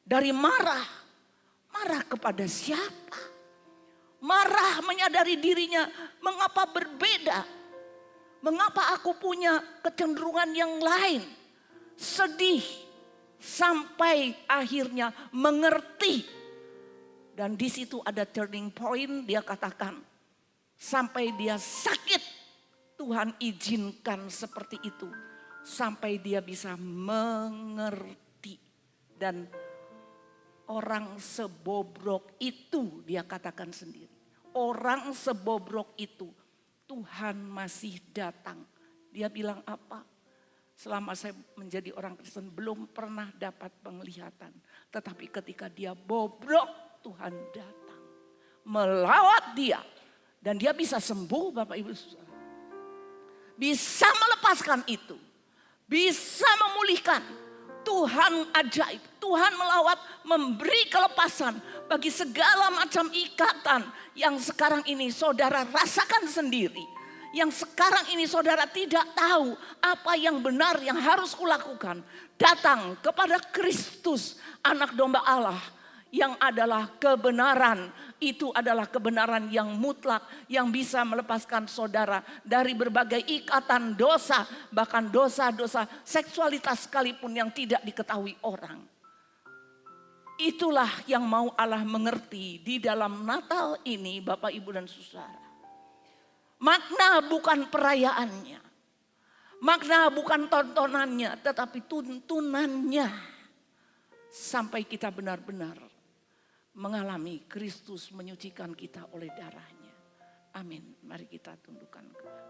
Dari marah kepada siapa? Marah menyadari dirinya, mengapa berbeda? Mengapa aku punya kecenderungan yang lain? Sedih sampai akhirnya mengerti. Dan di situ ada turning point, dia katakan sampai dia sakit, Tuhan izinkan seperti itu sampai dia bisa mengerti. Dan orang sebobrok itu, dia katakan sendiri, orang sebobrok itu Tuhan masih datang. Dia bilang apa? Selama saya menjadi orang Kristen belum pernah dapat penglihatan. Tetapi ketika dia bobrok, Tuhan datang melawat dia. Dan dia bisa sembuh, Bapak Ibu Saudara. Bisa melepaskan itu. Bisa memulihkan. Tuhan ajaib. Tuhan melawat, memberi kelepasan bagi segala macam ikatan yang sekarang ini saudara rasakan sendiri. Yang sekarang ini saudara tidak tahu apa yang benar yang harus kulakukan. Datang kepada Kristus, anak domba Allah, yang adalah kebenaran. Itu adalah kebenaran yang mutlak, yang bisa melepaskan saudara dari berbagai ikatan dosa, bahkan dosa-dosa seksualitas sekalipun yang tidak diketahui orang. Itulah yang mau Allah mengerti di dalam Natal ini, Bapak, Ibu dan saudara. Makna bukan perayaannya. Makna bukan tontonannya, tetapi tuntunannya. Sampai kita benar-benar mengalami Kristus menyucikan kita oleh darahnya. Amin. Mari kita tundukkan kepala.